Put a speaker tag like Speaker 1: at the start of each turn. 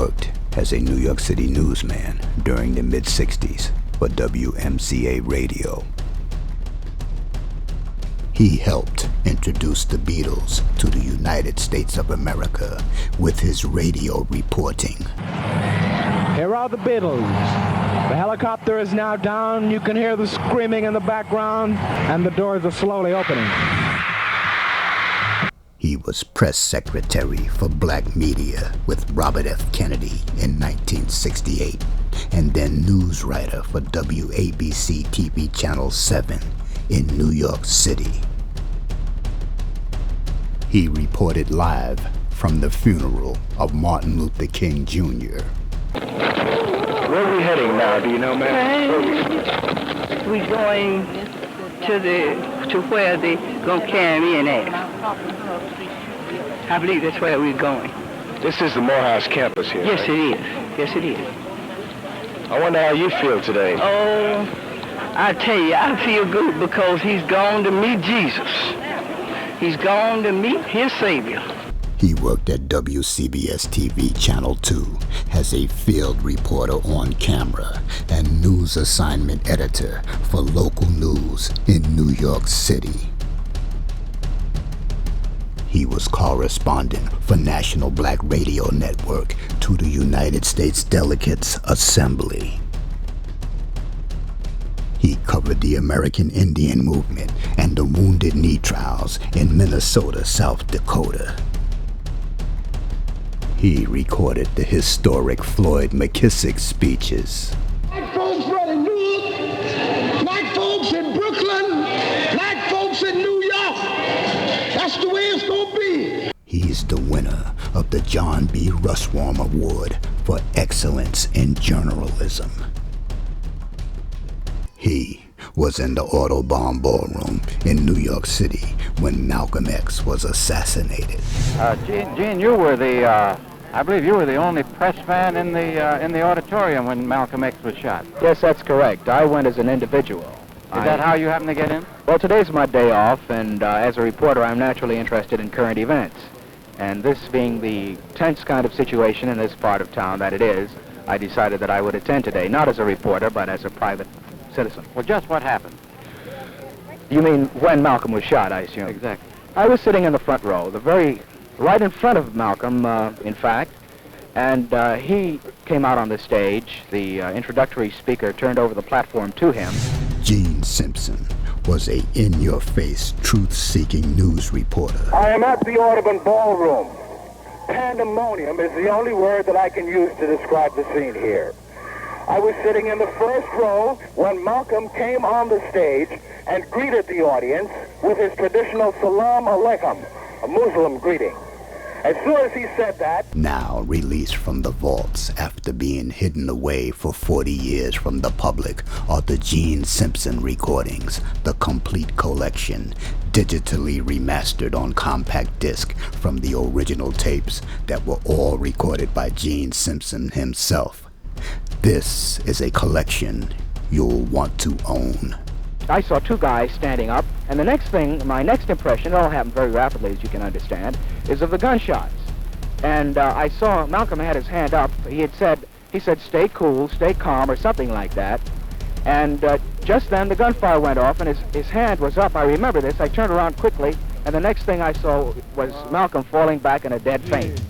Speaker 1: worked as a New York City newsman during the mid-60s for WMCA Radio. He helped introduce the Beatles to the United States of America with his radio reporting.
Speaker 2: Here are the Beatles. The helicopter is now down. You can hear the screaming in the background, and the doors are slowly opening.
Speaker 1: He was press secretary for black media with Robert F. Kennedy in 1968, and then news writer for WABC TV Channel 7 in New York City. He reported live from the funeral of Martin Luther King Jr.
Speaker 3: Where are we heading now? Do you know, ma'am?
Speaker 4: We're going to where they gonna carry me in at. I believe that's where we're going.
Speaker 3: This is the Morehouse campus here.
Speaker 4: Yes,
Speaker 3: right?
Speaker 4: it is. Yes, it is.
Speaker 3: I wonder how you feel today.
Speaker 4: Oh, I tell you, I feel good because he's gone to meet Jesus. He's gone to meet his Savior.
Speaker 1: He worked at WCBS TV Channel 2 as a field reporter on camera and news assignment editor for local news in New York City. He was correspondent for National Black Radio Network to the United States Delegates Assembly. He covered the American Indian movement and the Wounded Knee trials in Minnesota, South Dakota. He recorded the historic Floyd McKissick speeches.
Speaker 5: Black folks running Newark, black folks in Brooklyn, black folks in New York. That's the way it's gonna be.
Speaker 1: He's the winner of the John B. Russwurm Award for Excellence in Journalism. He was in the Audubon Ballroom in New York City when Malcolm X was assassinated.
Speaker 6: Gene, you were I believe you were the only press man in the auditorium when Malcolm X was shot.
Speaker 7: Yes, that's correct. I went as an individual.
Speaker 6: Is that how you happened to get in?
Speaker 7: Well, today's my day off, and as a reporter, I'm naturally interested in current events. And this being the tense kind of situation in this part of town that it is, I decided that I would attend today, not as a reporter, but as a private citizen.
Speaker 6: Well, just what happened?
Speaker 7: You mean when Malcolm was shot, I assume?
Speaker 6: Exactly.
Speaker 7: I was sitting in the front row, right in front of Malcolm, in fact, and he came out on the stage. The introductory speaker turned over the platform to him.
Speaker 1: Gene Simpson was a in-your-face, truth-seeking news reporter.
Speaker 5: I am at the Audubon Ballroom. Pandemonium is the only word that I can use to describe the scene here. I was sitting in the first row when Malcolm came on the stage and greeted the audience with his traditional Salam Alaikum, a Muslim greeting. As soon as he said that...
Speaker 1: Now released from the vaults after being hidden away for 40 years from the public are the Gene Simpson recordings, the complete collection, digitally remastered on compact disc from the original tapes that were all recorded by Gene Simpson himself. This is a collection you'll want to own.
Speaker 7: I saw two guys standing up, and my next impression, it all happened very rapidly, as you can understand, is of the gunshots. And I saw Malcolm had his hand up. He said, stay cool, stay calm, or something like that. And just then the gunfire went off, and his hand was up. I remember this. I turned around quickly, and the next thing I saw was Malcolm falling back in a dead faint.